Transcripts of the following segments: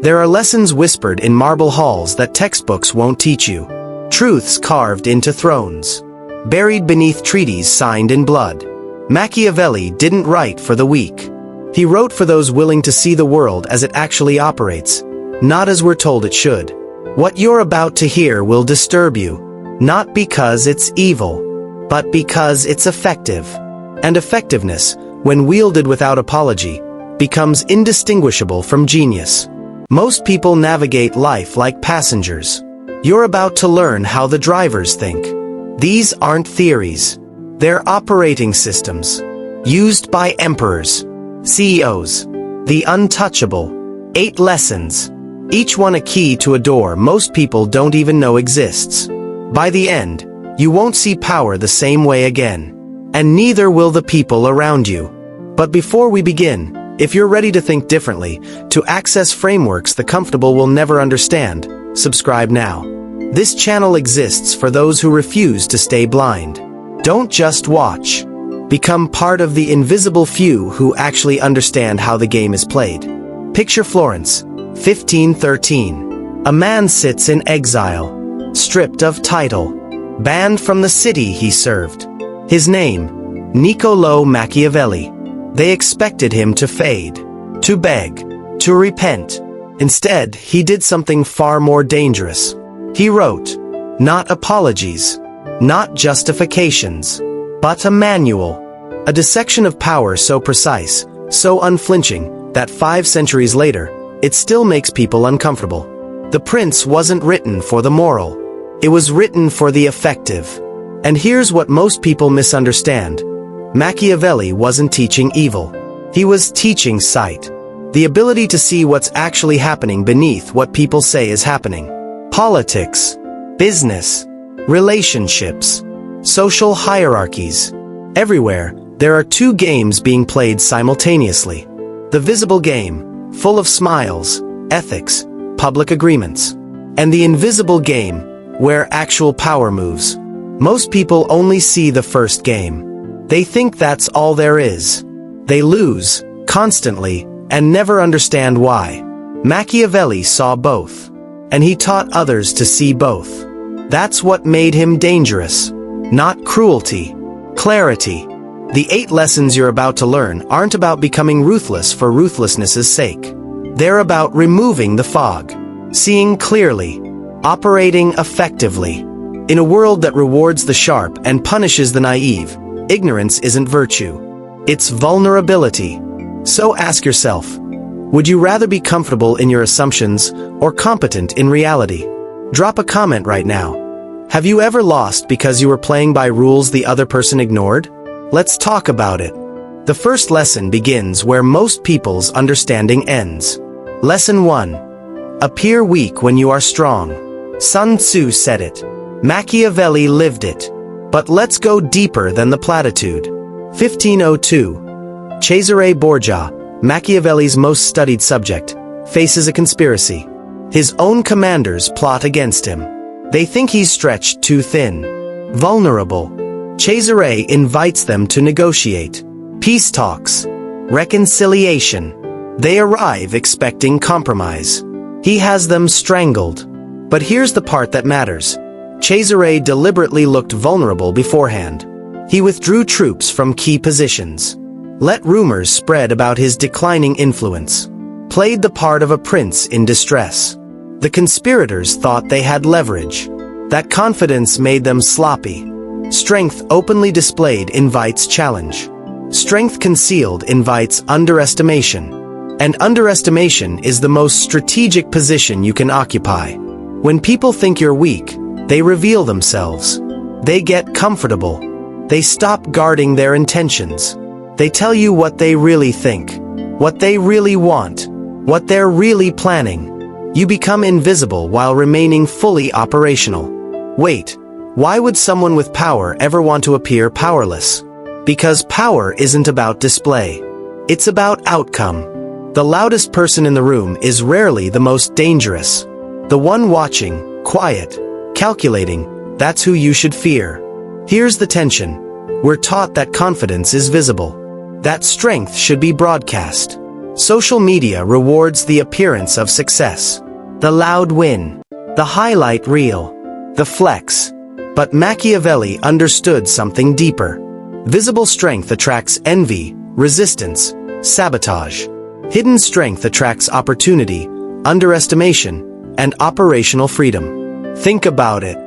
There are lessons whispered in marble halls that textbooks won't teach you. Truths carved into thrones. Buried beneath treaties signed in blood. Machiavelli didn't write for the weak. He wrote for those willing to see the world as it actually operates, not as we're told it should. What you're about to hear will disturb you, not because it's evil, but because it's effective. And effectiveness, when wielded without apology, becomes indistinguishable from genius. Most people navigate life like passengers. You're about to learn how the drivers think. These aren't theories. They're operating systems. Used by emperors, CEOs. The untouchable. 8 lessons. Each one a key to a door most people don't even know exists. By the end, you won't see power the same way again. And neither will the people around you. But before we begin, if you're ready to think differently, to access frameworks the comfortable will never understand, subscribe now. This channel exists for those who refuse to stay blind. Don't just watch. Become part of the invisible few who actually understand how the game is played. Picture Florence, 1513. A man sits in exile, stripped of title, banned from the city he served. His name, Niccolò Machiavelli. They expected him to fade, to beg, to repent. Instead, he did something far more dangerous. He wrote, not apologies, not justifications, but a manual. A dissection of power so precise, so unflinching, that 5 centuries later, it still makes people uncomfortable. The Prince wasn't written for the moral. It was written for the effective. And here's what most people misunderstand. Machiavelli wasn't teaching evil. He was teaching sight. The ability to see what's actually happening beneath what people say is happening. Politics, business, relationships, social hierarchies. Everywhere, there are 2 games being played simultaneously. The visible game, full of smiles, ethics, public agreements. And the invisible game, where actual power moves. Most people only see the first game. They think that's all there is. They lose, constantly, and never understand why. Machiavelli saw both. And he taught others to see both. That's what made him dangerous. Not cruelty. Clarity. The 8 lessons you're about to learn aren't about becoming ruthless for ruthlessness' sake. They're about removing the fog. Seeing clearly. Operating effectively. In a world that rewards the sharp and punishes the naive, ignorance isn't virtue. It's vulnerability. So ask yourself, would you rather be comfortable in your assumptions or competent in reality? Drop a comment right now. Have you ever lost because you were playing by rules the other person ignored? Let's talk about it. The first lesson begins where most people's understanding ends. Lesson 1. Appear weak when you are strong. Sun Tzu said it. Machiavelli lived it. But let's go deeper than the platitude. 1502. Cesare Borgia, Machiavelli's most studied subject, faces a conspiracy. His own commanders plot against him. They think he's stretched too thin. Vulnerable. Cesare invites them to negotiate. Peace talks. Reconciliation. They arrive expecting compromise. He has them strangled. But here's the part that matters. Cesare deliberately looked vulnerable beforehand. He withdrew troops from key positions. Let rumors spread about his declining influence. Played the part of a prince in distress. The conspirators thought they had leverage. That confidence made them sloppy. Strength openly displayed invites challenge. Strength concealed invites underestimation. And underestimation is the most strategic position you can occupy. When people think you're weak, they reveal themselves. They get comfortable. They stop guarding their intentions. They tell you what they really think, what they really want, what they're really planning. You become invisible while remaining fully operational. Wait, why would someone with power ever want to appear powerless? Because power isn't about display. It's about outcome. The loudest person in the room is rarely the most dangerous. The one watching, quiet, calculating, that's who you should fear. Here's the tension. We're taught that confidence is visible. That strength should be broadcast. Social media rewards the appearance of success. The loud win. The highlight reel. The flex. But Machiavelli understood something deeper. Visible strength attracts envy, resistance, sabotage. Hidden strength attracts opportunity, underestimation, and operational freedom. Think about it.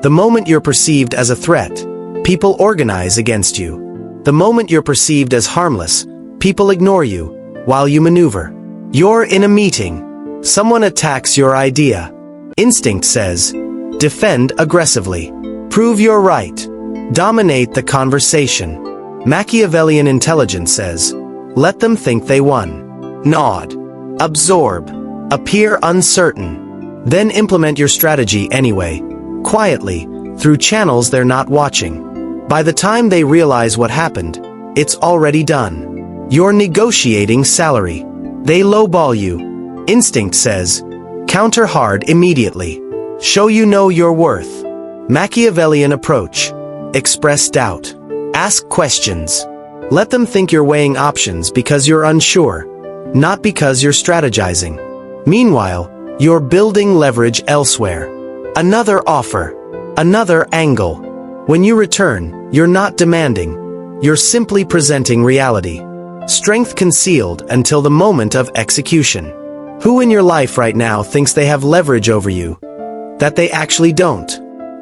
The moment you're perceived as a threat, people organize against you. The moment you're perceived as harmless, people ignore you while you maneuver. You're in a meeting. Someone attacks your idea. Instinct says, defend aggressively. Prove you're right. Dominate the conversation. Machiavellian intelligence says, let them think they won. Nod. Absorb. Appear uncertain. Then implement your strategy anyway, quietly, through channels they're not watching. By the time they realize what happened, it's already done. You're negotiating salary. They lowball you. Instinct says, counter hard immediately. Show you know your worth. Machiavellian approach. Express doubt. Ask questions. Let them think you're weighing options because you're unsure, not because you're strategizing. Meanwhile, you're building leverage elsewhere. Another offer. Another angle. When you return, you're not demanding. You're simply presenting reality. Strength concealed until the moment of execution. Who in your life right now thinks they have leverage over you that they actually don't?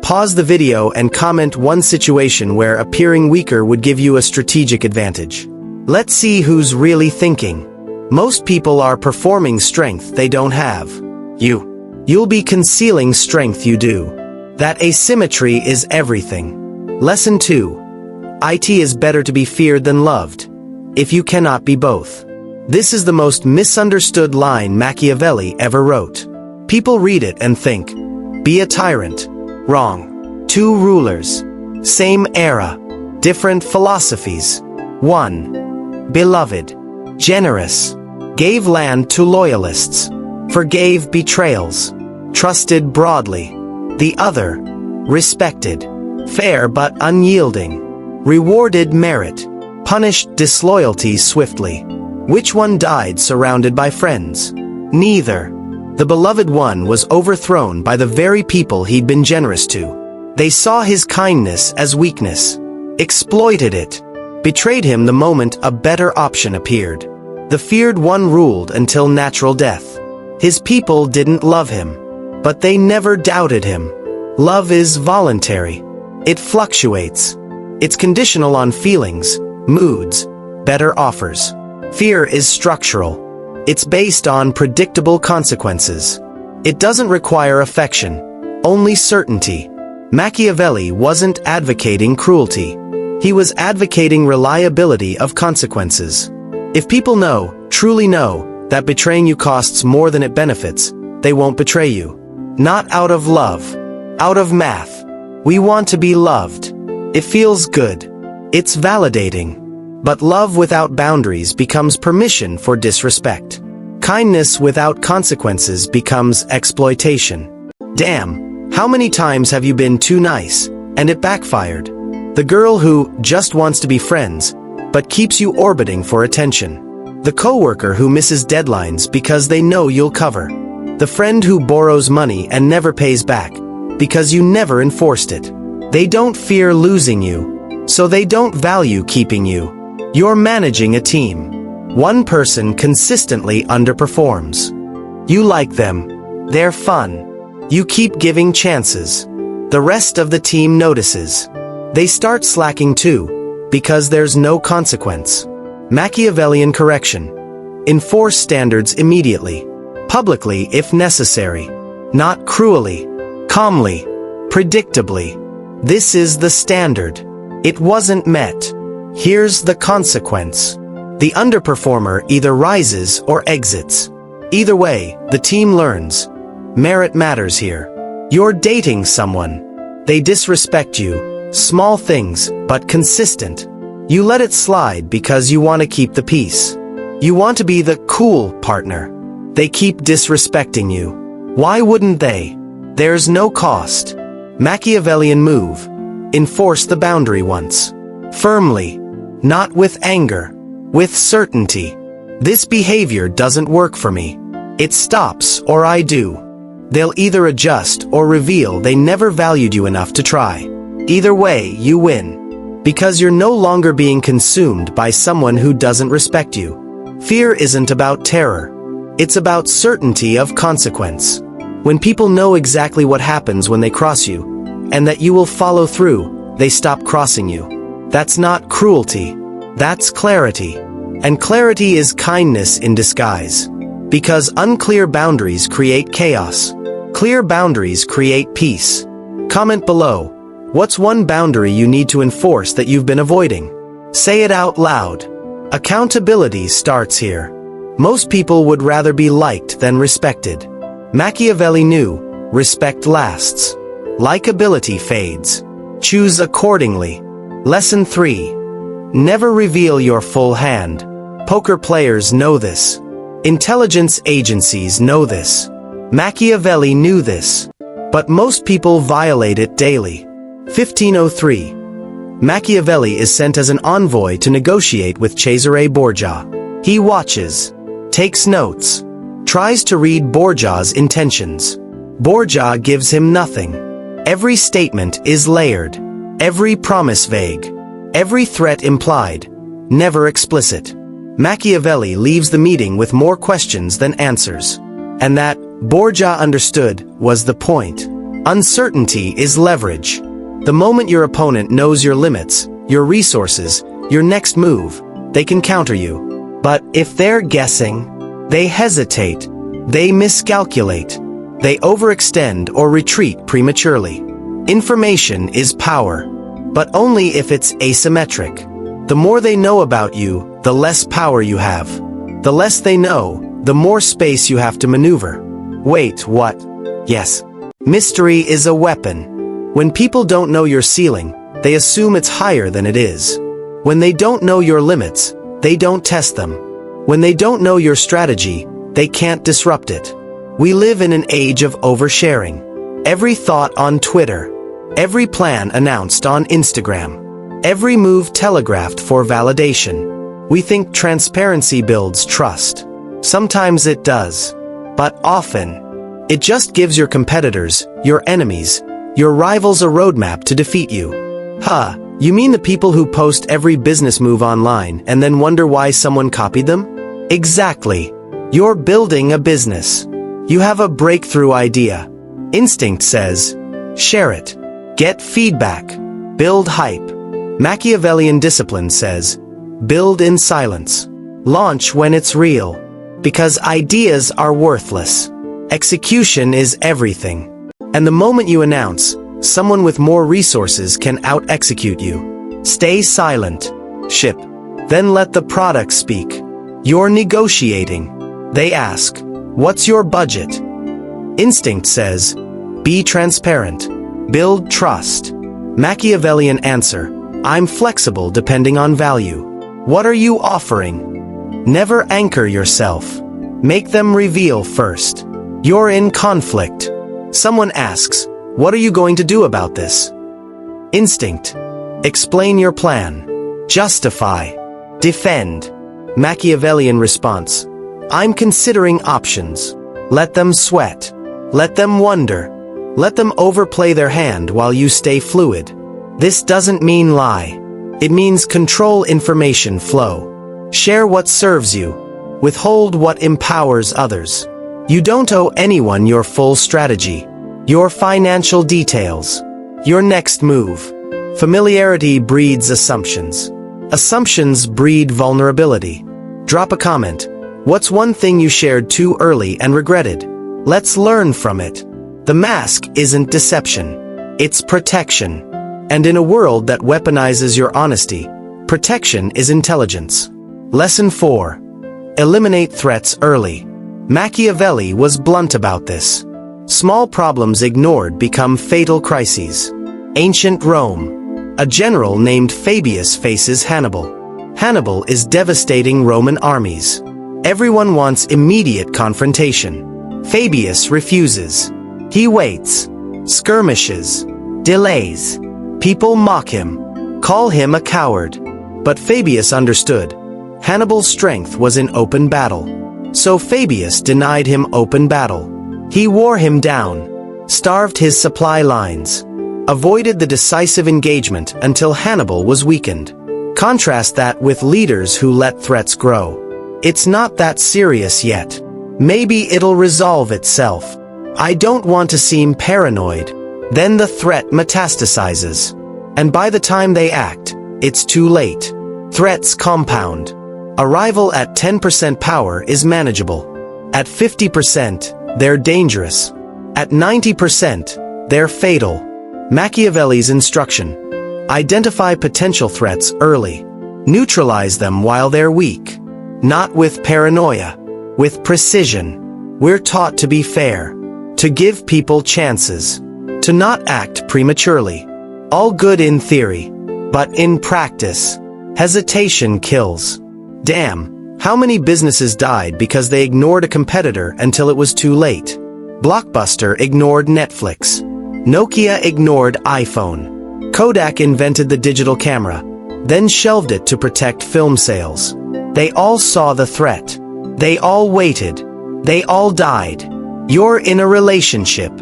Pause the video and comment one situation where appearing weaker would give you a strategic advantage. Let's see who's really thinking. Most people are performing strength they don't have. You'll be concealing strength you do. That asymmetry is everything. Lesson 2. It is better to be feared than loved, if you cannot be both. This is the most misunderstood line Machiavelli ever wrote. People read it and think, be a tyrant. Wrong. Two rulers. Same era. Different philosophies. One. Beloved. Generous. Gave land to loyalists. Forgave betrayals. Trusted broadly. The other. Respected. Fair but unyielding. Rewarded merit. Punished disloyalty swiftly. Which one died surrounded by friends? Neither. The beloved one was overthrown by the very people he'd been generous to. They saw his kindness as weakness, exploited it, betrayed him the moment a better option appeared. The feared one ruled until natural death. His people didn't love him, but they never doubted him. Love is voluntary. It fluctuates. It's conditional on feelings, moods, better offers. Fear is structural. It's based on predictable consequences. It doesn't require affection, only certainty. Machiavelli wasn't advocating cruelty. He was advocating reliability of consequences. If people know, truly know, that betraying you costs more than it benefits, they won't betray you. Not out of love. Out of math. We want to be loved. It feels good. It's validating. But love without boundaries becomes permission for disrespect. Kindness without consequences becomes exploitation. Damn, how many times have you been too nice, and it backfired? The girl who just wants to be friends, but keeps you orbiting for attention. The coworker who misses deadlines because they know you'll cover. The friend who borrows money and never pays back, because you never enforced it. They don't fear losing you, so they don't value keeping you. You're managing a team. One person consistently underperforms. You like them. They're fun. You keep giving chances. The rest of the team notices. They start slacking too, because there's no consequence. Machiavellian correction. Enforce standards immediately. Publicly if necessary. Not cruelly. Calmly. Predictably. This is the standard. It wasn't met. Here's the consequence. The underperformer either rises or exits. Either way, the team learns. Merit matters here. You're dating someone. They disrespect you. Small things, but consistent. You let it slide because you want to keep the peace. You want to be the cool partner. They keep disrespecting you. Why wouldn't they? There's no cost. Machiavellian move. Enforce the boundary once. Firmly. Not with anger. With certainty. This behavior doesn't work for me. It stops or I do. They'll either adjust or reveal they never valued you enough to try. Either way, you win. Because you're no longer being consumed by someone who doesn't respect you. Fear isn't about terror. It's about certainty of consequence. When people know exactly what happens when they cross you, and that you will follow through, they stop crossing you. That's not cruelty. That's clarity. And clarity is kindness in disguise. Because unclear boundaries create chaos. Clear boundaries create peace. Comment below. What's one boundary you need to enforce that you've been avoiding? Say it out loud. Accountability starts here. Most people would rather be liked than respected. Machiavelli knew, respect lasts. Likability fades. Choose accordingly. Lesson 3. Never reveal your full hand. Poker players know this. Intelligence agencies know this. Machiavelli knew this. But most people violate it daily. 1503. Machiavelli is sent as an envoy to negotiate with Cesare Borgia. He watches, takes notes, tries to read Borgia's intentions. Borgia gives him nothing. Every statement is layered, every promise vague, every threat implied, never explicit. Machiavelli leaves the meeting with more questions than answers. And that, Borgia understood, was the point. Uncertainty is leverage. The moment your opponent knows your limits, your resources, your next move, they can counter you. But if they're guessing, they hesitate, they miscalculate, they overextend or retreat prematurely. Information is power, but only if it's asymmetric. The more they know about you, the less power you have. The less they know, the more space you have to maneuver. Wait, what? Yes. Mystery is a weapon. When people don't know your ceiling, they assume it's higher than it is. When they don't know your limits, they don't test them. When they don't know your strategy, they can't disrupt it. We live in an age of oversharing. Every thought on Twitter, every plan announced on Instagram, every move telegraphed for validation. We think transparency builds trust. Sometimes it does. But often, it just gives your competitors, your enemies, your rivals a roadmap to defeat you. You mean the people who post every business move online and then wonder why someone copied them? Exactly. You're building a business. You have a breakthrough idea. Instinct says, share it. Get feedback. Build hype. Machiavellian discipline says, build in silence. Launch when it's real. Because ideas are worthless. Execution is everything. And the moment you announce, someone with more resources can out-execute you. Stay silent. Ship. Then let the product speak. You're negotiating. They ask, what's your budget? Instinct says, be transparent. Build trust. Machiavellian answer, I'm flexible depending on value. What are you offering? Never anchor yourself. Make them reveal first. You're in conflict. Someone asks, what are you going to do about this? Instinct. Explain your plan. Justify. Defend. Machiavellian response. I'm considering options. Let them sweat. Let them wonder. Let them overplay their hand while you stay fluid. This doesn't mean lie. It means control information flow. Share what serves you. Withhold what empowers others. You don't owe anyone your full strategy, your financial details, your next move. Familiarity breeds assumptions. Assumptions breed vulnerability. Drop a comment. What's one thing you shared too early and regretted? Let's learn from it. The mask isn't deception. It's protection. And in a world that weaponizes your honesty, protection is intelligence. Lesson 4. Eliminate threats early. Machiavelli was blunt about this. Small problems ignored become fatal crises. Ancient Rome. A general named Fabius faces Hannibal. Hannibal is devastating Roman armies. Everyone wants immediate confrontation. Fabius refuses. He waits, skirmishes, delays. People mock him, call him a coward. But Fabius understood. Hannibal's strength was in open battle. So Fabius denied him open battle. He wore him down, starved his supply lines, avoided the decisive engagement until Hannibal was weakened. Contrast that with leaders who let threats grow. It's not that serious yet. Maybe it'll resolve itself. I don't want to seem paranoid. Then the threat metastasizes. And by the time they act, it's too late. Threats compound. A rival at 10% power is manageable. At 50%, they're dangerous. At 90%, they're fatal. Machiavelli's instruction: identify potential threats early. Neutralize them while they're weak. Not with paranoia, with precision. We're taught to be fair, to give people chances, to not act prematurely. All good in theory, but in practice, hesitation kills. Damn, how many businesses died because they ignored a competitor until it was too late? Blockbuster ignored Netflix. Nokia ignored iPhone. Kodak invented the digital camera, then shelved it to protect film sales. They all saw the threat. They all waited. They all died. You're in a relationship.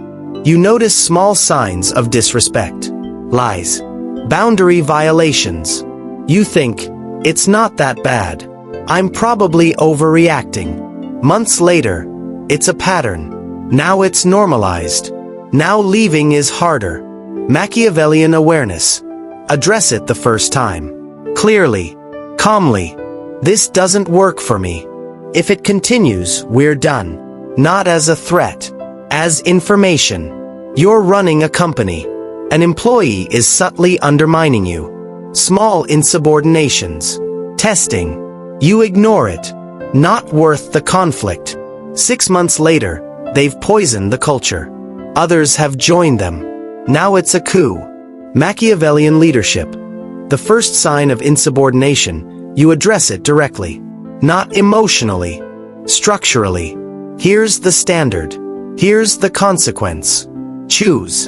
You notice small signs of disrespect. Lies. Boundary violations. You think, it's not that bad. I'm probably overreacting. Months later, it's a pattern. Now it's normalized. Now leaving is harder. Machiavellian awareness. Address it the first time. Clearly. Calmly. This doesn't work for me. If it continues, we're done. Not as a threat. As information. You're running a company. An employee is subtly undermining you. Small insubordinations. Testing. You ignore it. Not worth the conflict. 6 months later, they've poisoned the culture. Others have joined them. Now it's a coup. Machiavellian leadership. The first sign of insubordination, you address it directly. Not emotionally. Structurally. Here's the standard. Here's the consequence. Choose.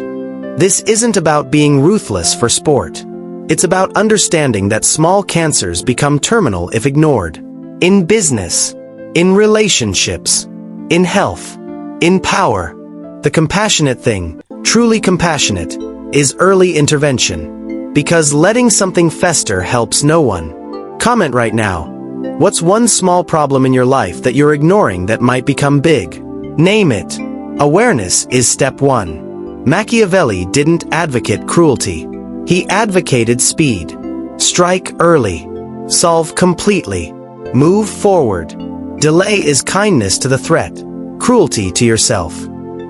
This isn't about being ruthless for sport. It's about understanding that small cancers become terminal if ignored. In business. In relationships. In health. In power. The compassionate thing, truly compassionate, is early intervention. Because letting something fester helps no one. Comment right now. What's one small problem in your life that you're ignoring that might become big? Name it. Awareness is step 1. Machiavelli didn't advocate cruelty. He advocated speed. Strike early. Solve completely. Move forward. Delay is kindness to the threat, cruelty to yourself.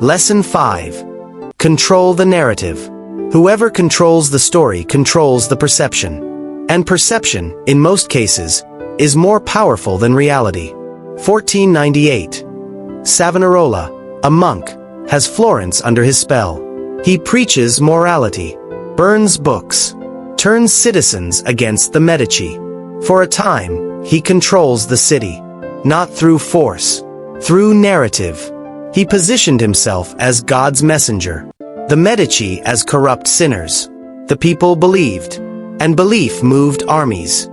Lesson 5. Control the narrative. Whoever controls the story controls the perception. And perception, in most cases, is more powerful than reality. 1498. Savonarola, a monk, has Florence under his spell. He preaches morality, burns books, turns citizens against the Medici. For a time, he controls the city. Not through force, through narrative. He positioned himself as God's messenger. The Medici as corrupt sinners. The people believed, and belief moved armies.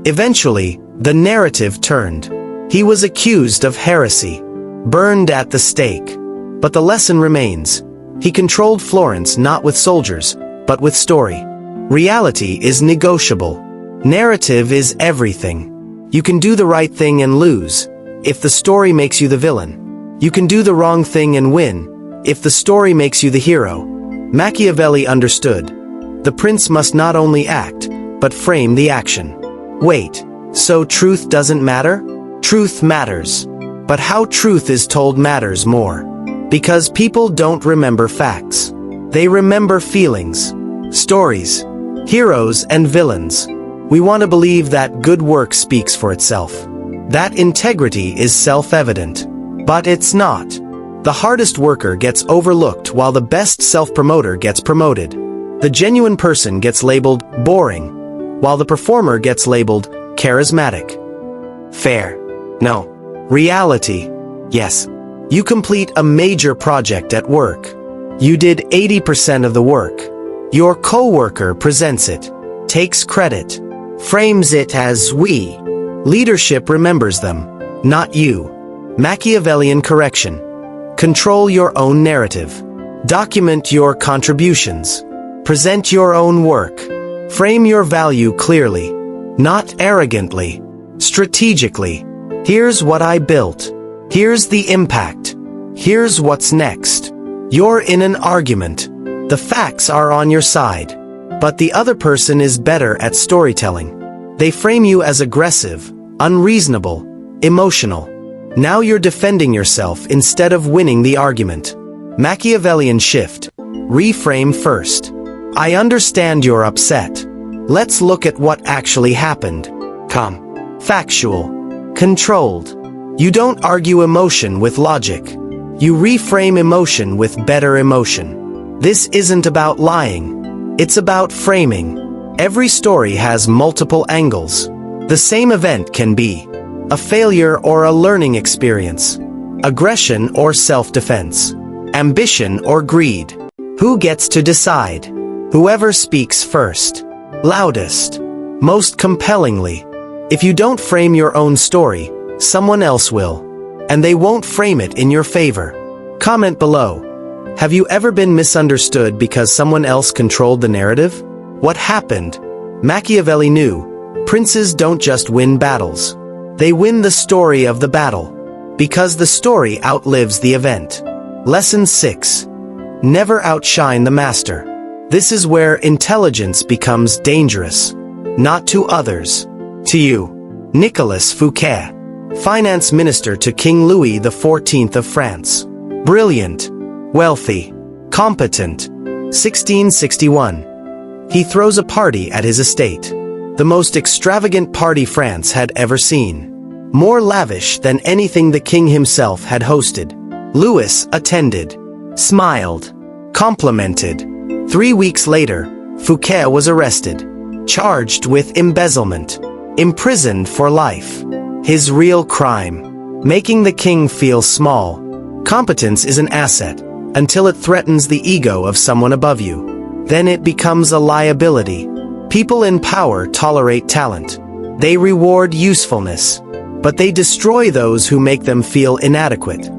Eventually, the narrative turned. He was accused of heresy, burned at the stake. But the lesson remains. He controlled Florence not with soldiers, but with story. Reality is negotiable. Narrative is everything. You can do the right thing and lose, if the story makes you the villain. You can do the wrong thing and win, if the story makes you the hero. Machiavelli understood. The prince must not only act, but frame the action. Wait, so truth doesn't matter? Truth matters. But how truth is told matters more. Because people don't remember facts. They remember feelings, stories, heroes and villains. We want to believe that good work speaks for itself. That integrity is self-evident. But it's not. The hardest worker gets overlooked while the best self-promoter gets promoted. The genuine person gets labeled boring, while the performer gets labeled charismatic. Fair. No. Reality. Yes. You complete a major project at work. You did 80% of the work. Your coworker presents it, takes credit, frames it as we. Leadership remembers them, not you. Machiavellian correction. Control your own narrative. Document your contributions. Present your own work. Frame your value clearly, not arrogantly. Strategically. Here's what I built. Here's the impact. Here's what's next. You're in an argument. The facts are on your side. But the other person is better at storytelling. They frame you as aggressive, unreasonable, emotional. Now you're defending yourself instead of winning the argument. Machiavellian shift. Reframe first. I understand you're upset. Let's look at what actually happened. Calm. Factual. Controlled. You don't argue emotion with logic. You reframe emotion with better emotion. This isn't about lying. It's about framing. Every story has multiple angles. The same event can be a failure or a learning experience, aggression or self-defense, ambition or greed. Who gets to decide? Whoever speaks first, loudest, most compellingly. If you don't frame your own story, someone else will, and they won't frame it in your favor. Comment below. Have you ever been misunderstood because someone else controlled the narrative? What happened? Machiavelli knew, princes don't just win battles. They win the story of the battle, because the story outlives the event. Lesson 6. Never outshine the master. This is where intelligence becomes dangerous. Not to others. To you. Nicolas Fouquet. Finance minister to King Louis XIV of France. Brilliant. Wealthy. Competent. 1661. He throws a party at his estate. The most extravagant party France had ever seen. More lavish than anything the king himself had hosted. Louis attended. Smiled. Complimented. 3 weeks later, Fouquet was arrested. Charged with embezzlement. Imprisoned for life. His real crime. Making the king feel small. Competence is an asset, until it threatens the ego of someone above you. Then it becomes a liability. People in power tolerate talent. They reward usefulness. But they destroy those who make them feel inadequate.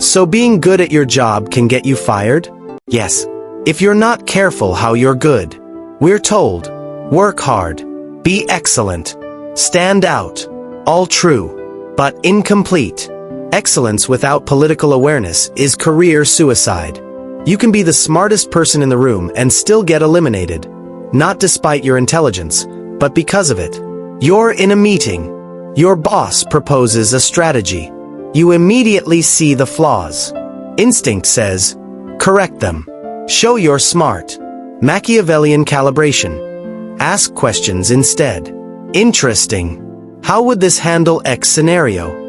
So being good at your job can get you fired? Yes. If you're not careful how you're good. We're told, work hard. Be excellent. Stand out. All true. But incomplete. Excellence without political awareness is career suicide. You can be the smartest person in the room and still get eliminated. Not despite your intelligence, but because of it. You're in a meeting. Your boss proposes a strategy. You immediately see the flaws. Instinct says, correct them. Show you're smart. Machiavellian calibration. Ask questions instead. Interesting. How would this handle X scenario?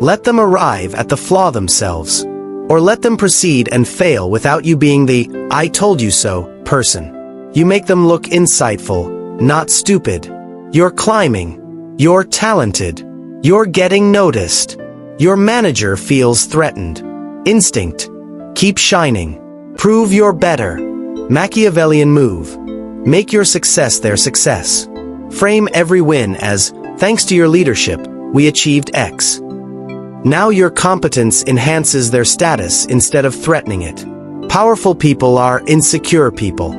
Let them arrive at the flaw themselves. Or let them proceed and fail without you being the I told you so person. You make them look insightful, not stupid. You're climbing. You're talented. You're getting noticed. Your manager feels threatened. Instinct. Keep shining. Prove you're better. Machiavellian move. Make your success their success. Frame every win as, thanks to your leadership, we achieved X. Now your competence enhances their status instead of threatening it. Powerful people are insecure people.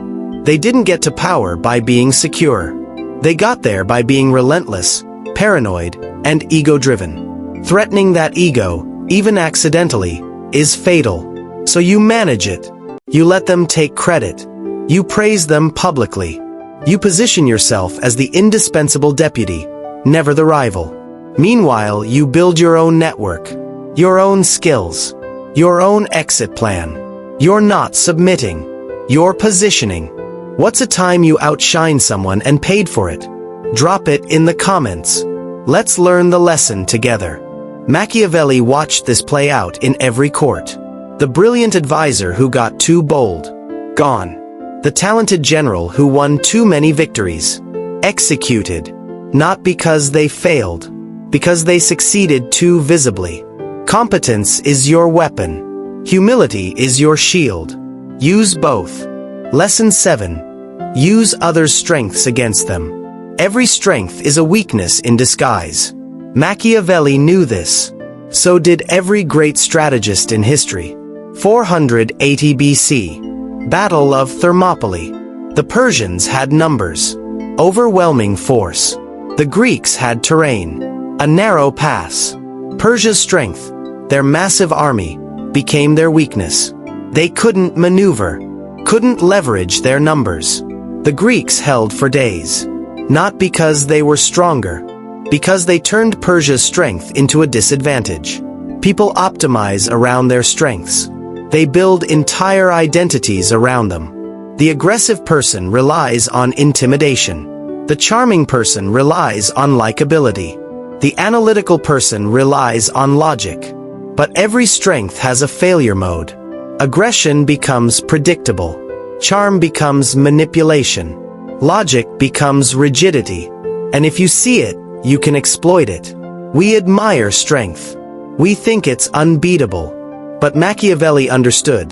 They didn't get to power by being secure. They got there by being relentless, paranoid, and ego-driven. Threatening that ego, even accidentally, is fatal. So you manage it. You let them take credit. You praise them publicly. You position yourself as the indispensable deputy, never the rival. Meanwhile, you build your own network, your own skills, your own exit plan. You're not submitting. You're positioning. What's a time you outshine someone and paid for it? Drop it in the comments. Let's learn the lesson together. Machiavelli watched this play out in every court. The brilliant advisor who got too bold. Gone. The talented general who won too many victories. Executed. Not because they failed. Because they succeeded too visibly. Competence is your weapon. Humility is your shield. Use both. Lesson 7. Use others' strengths against them. Every strength is a weakness in disguise. Machiavelli knew this. So did every great strategist in history. 480 BC. Battle of Thermopylae. The Persians had numbers. Overwhelming force. The Greeks had terrain. A narrow pass. Persia's strength, their massive army, became their weakness. They couldn't maneuver, couldn't leverage their numbers. The Greeks held for days. Not because they were stronger, because they turned Persia's strength into a disadvantage. People optimize around their strengths. They build entire identities around them. The aggressive person relies on intimidation. The charming person relies on likability. The analytical person relies on logic. But every strength has a failure mode. Aggression becomes predictable. Charm becomes manipulation. Logic becomes rigidity. And if you see it, you can exploit it. We admire strength. We think it's unbeatable. But Machiavelli understood.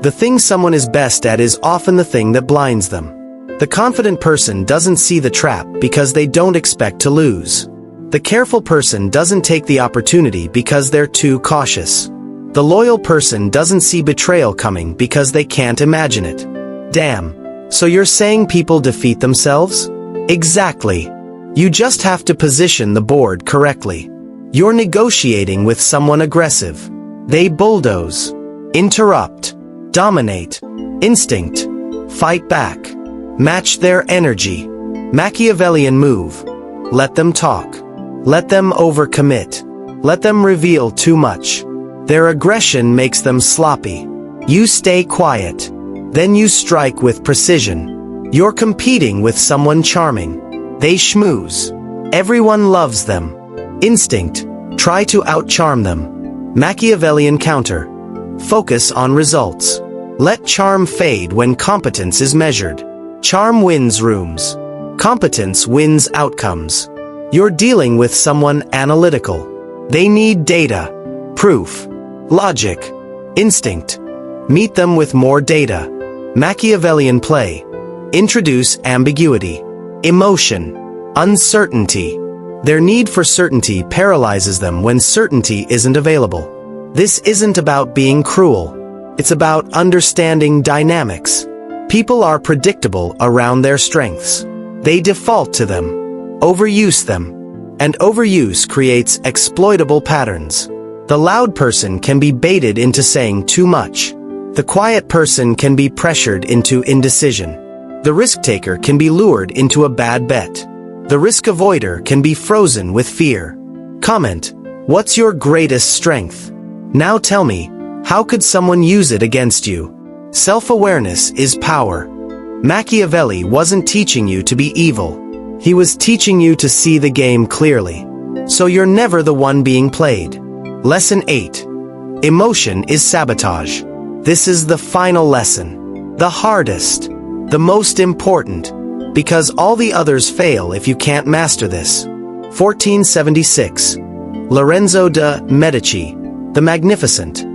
The thing someone is best at is often the thing that blinds them. The confident person doesn't see the trap because they don't expect to lose. The careful person doesn't take the opportunity because they're too cautious. The loyal person doesn't see betrayal coming because they can't imagine it. Damn. So you're saying people defeat themselves? Exactly. You just have to position the board correctly. You're negotiating with someone aggressive. They bulldoze, interrupt, dominate, instinct, fight back, match their energy. Machiavellian move. Let them talk. Let them overcommit. Let them reveal too much. Their aggression makes them sloppy. You stay quiet. Then you strike with precision. You're competing with someone charming. They schmooze. Everyone loves them. Instinct. Try to outcharm them. Machiavellian counter. Focus on results. Let charm fade when competence is measured. Charm wins rooms. Competence wins outcomes. You're dealing with someone analytical. They need data, proof, logic, instinct. Meet them with more data. Machiavellian play. Introduce ambiguity, emotion, uncertainty. Their need for certainty paralyzes them when certainty isn't available. This isn't about being cruel. It's about understanding dynamics. People are predictable around their strengths. They default to them, overuse them, and overuse creates exploitable patterns. The loud person can be baited into saying too much. The quiet person can be pressured into indecision. The risk-taker can be lured into a bad bet. The risk avoider can be frozen with fear. Comment, what's your greatest strength? Now tell me, how could someone use it against you? Self-awareness is power. Machiavelli wasn't teaching you to be evil. He was teaching you to see the game clearly. So you're never the one being played. Lesson 8. Emotion is sabotage. This is the final lesson. The hardest. The most important. Because all the others fail if you can't master this. 1476. Lorenzo de' Medici, the Magnificent.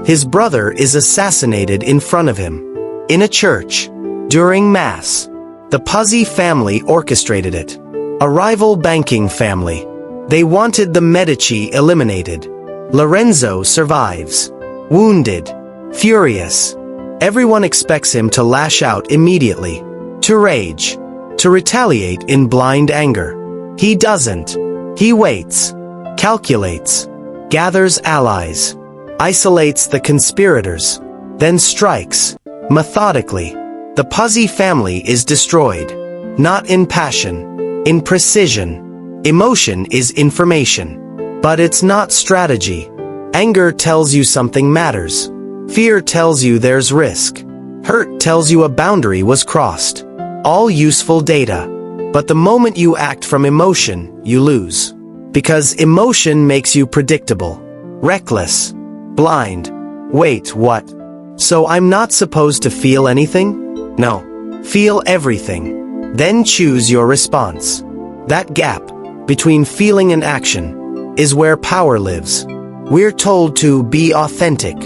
His brother is assassinated in front of him. In a church. During Mass. The Puzzi family orchestrated it. A rival banking family. They wanted the Medici eliminated. Lorenzo survives. Wounded. Furious. Everyone expects him to lash out immediately. To rage. To retaliate in blind anger. He doesn't. He waits. Calculates. Gathers allies. Isolates the conspirators. Then strikes. Methodically. The Puzzi family is destroyed. Not in passion. In precision. Emotion is information. But it's not strategy. Anger tells you something matters. Fear tells you there's risk. Hurt tells you a boundary was crossed. All useful data. But the moment you act from emotion, you lose. Because emotion makes you predictable. Reckless. Blind. Wait, what? So I'm not supposed to feel anything? No. Feel everything. Then choose your response. That gap between feeling and action is where power lives. We're told to be authentic,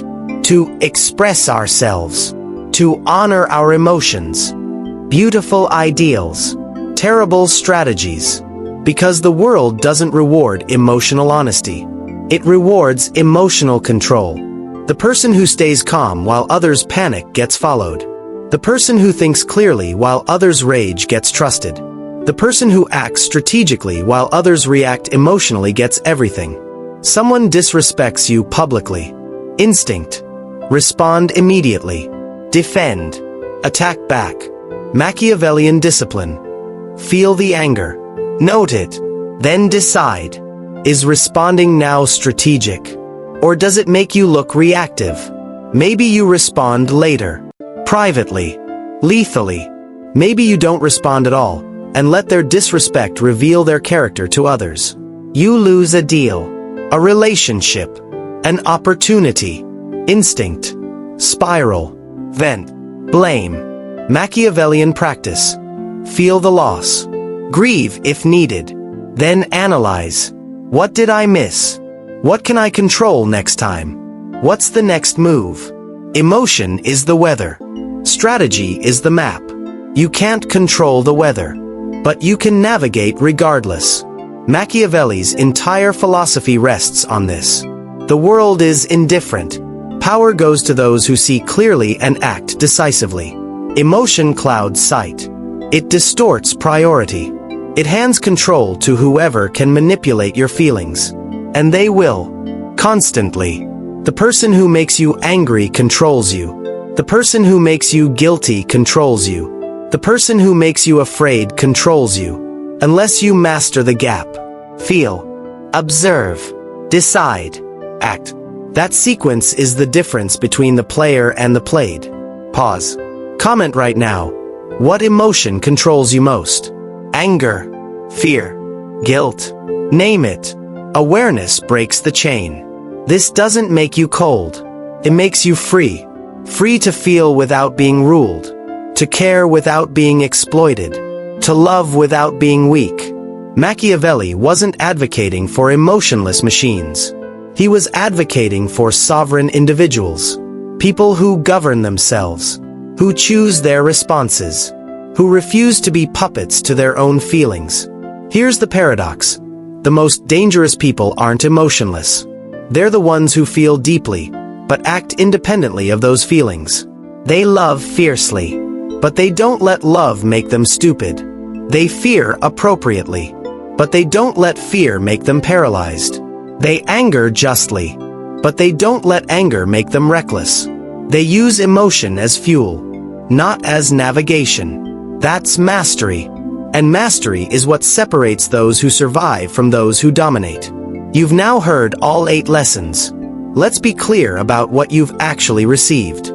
to express ourselves, to honor our emotions. Beautiful ideals. Terrible strategies. Because the world doesn't reward emotional honesty. It rewards emotional control. The person who stays calm while others panic gets followed. The person who thinks clearly while others rage gets trusted. The person who acts strategically while others react emotionally gets everything. Someone disrespects you publicly. Instinct. Respond immediately. Defend. Attack back. Machiavellian discipline. Feel the anger. Note it. Then decide. Is responding now strategic? Or does it make you look reactive? Maybe you respond later. Privately. Lethally. Maybe you don't respond at all, and let their disrespect reveal their character to others. You lose a deal. A relationship. An opportunity. Instinct. Spiral. Vent. Blame. Machiavellian practice. Feel the loss. Grieve if needed. Then analyze. What did I miss? What can I control next time? What's the next move? Emotion is the weather. Strategy is the map. You can't control the weather, but you can navigate regardless. Machiavelli's entire philosophy rests on this. The world is indifferent. Power goes to those who see clearly and act decisively. Emotion clouds sight. It distorts priority. It hands control to whoever can manipulate your feelings. And they will. Constantly. The person who makes you angry controls you. The person who makes you guilty controls you. The person who makes you afraid controls you. Unless you master the gap. Feel. Observe. Decide. Act. That sequence is the difference between the player and the played. Pause. Comment right now. What emotion controls you most? Anger. Fear. Guilt. Name it. Awareness breaks the chain. This doesn't make you cold. It makes you free. Free to feel without being ruled. To care without being exploited. To love without being weak. Machiavelli wasn't advocating for emotionless machines. He was advocating for sovereign individuals. People who govern themselves. Who choose their responses. Who refuse to be puppets to their own feelings. Here's the paradox. The most dangerous people aren't emotionless. They're the ones who feel deeply, but act independently of those feelings. They love fiercely, but they don't let love make them stupid. They fear appropriately, but they don't let fear make them paralyzed. They anger justly, but they don't let anger make them reckless. They use emotion as fuel, not as navigation. That's mastery. And mastery is what separates those who survive from those who dominate. You've now heard all 8 lessons. Let's be clear about what you've actually received.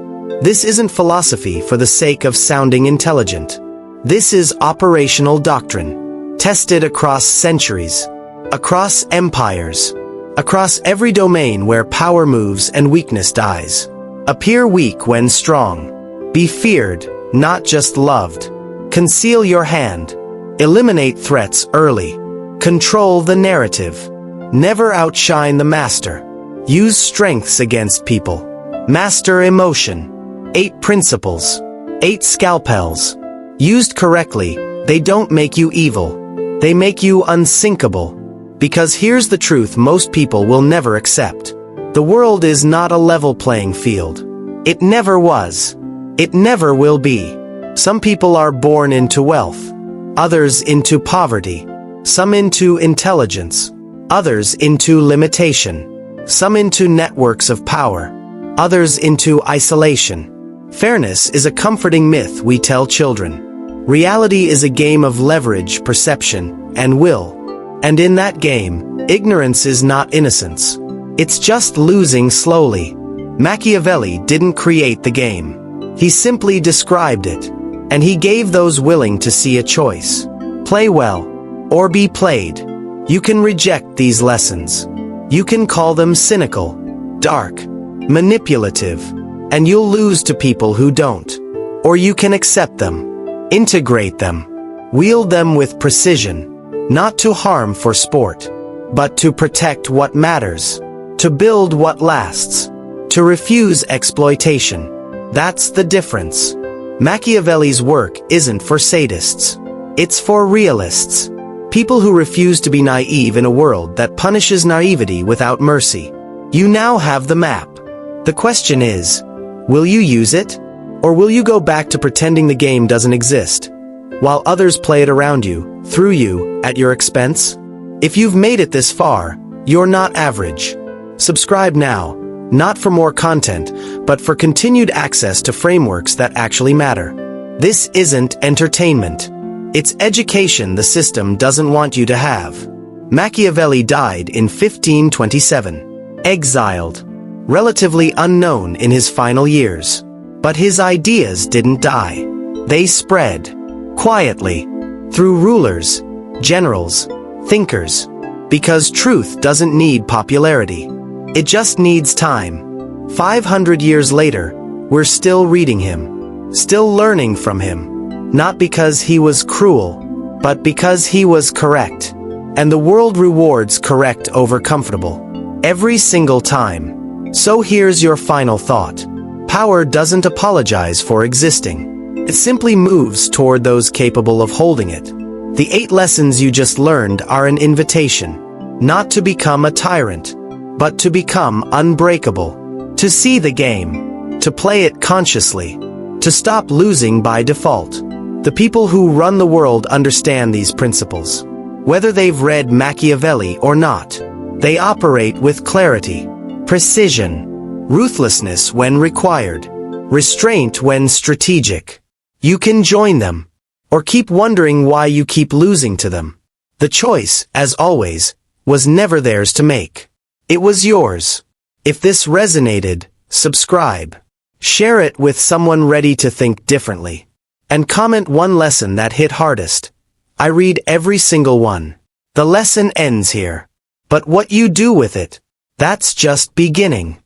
This isn't philosophy for the sake of sounding intelligent. This is operational doctrine, tested across centuries, across empires, across every domain where power moves and weakness dies. Appear weak when strong. Be feared, not just loved. Conceal your hand. Eliminate threats early. Control the narrative. Never outshine the master. Use strengths against people. Master emotion. 8 principles. 8 scalpels. Used correctly, they don't make you evil. They make you unsinkable. Because here's the truth most people will never accept. The world is not a level playing field. It never was. It never will be. Some people are born into wealth. Others into poverty. Some into intelligence. Others into limitation. Some into networks of power. Others into isolation. Fairness is a comforting myth we tell children. Reality is a game of leverage, perception, and will. And in that game, ignorance is not innocence. It's just losing slowly. Machiavelli didn't create the game. He simply described it. And he gave those willing to see a choice. Play well, or be played. You can reject these lessons. You can call them cynical, dark, manipulative, and you'll lose to people who don't. Or you can accept them, integrate them, wield them with precision, not to harm for sport, but to protect what matters, to build what lasts, to refuse exploitation. That's the difference. Machiavelli's work isn't for sadists. It's for realists. People who refuse to be naive in a world that punishes naivety without mercy. You now have the map. The question is, will you use it? Or will you go back to pretending the game doesn't exist, while others play it around you, through you, at your expense? If you've made it this far, you're not average. Subscribe now, not for more content, but for continued access to frameworks that actually matter. This isn't entertainment. It's education the system doesn't want you to have. Machiavelli died in 1527, exiled, relatively unknown in his final years. But his ideas didn't die. They spread, quietly, through rulers, generals, thinkers. Because truth doesn't need popularity. It just needs time. 500 years later, we're still reading him, still learning from him. Not because he was cruel, but because he was correct. And the world rewards correct over comfortable. Every single time. So here's your final thought. Power doesn't apologize for existing. It simply moves toward those capable of holding it. The 8 lessons you just learned are an invitation, not to become a tyrant, but to become unbreakable, to see the game, to play it consciously, to stop losing by default. The people who run the world understand these principles. Whether they've read Machiavelli or not, they operate with clarity, precision, ruthlessness when required, restraint when strategic. You can join them, or keep wondering why you keep losing to them. The choice, as always, was never theirs to make. It was yours. If this resonated, subscribe. Share it with someone ready to think differently. And comment one lesson that hit hardest. I read every single one. The lesson ends here. But what you do with it, that's just beginning.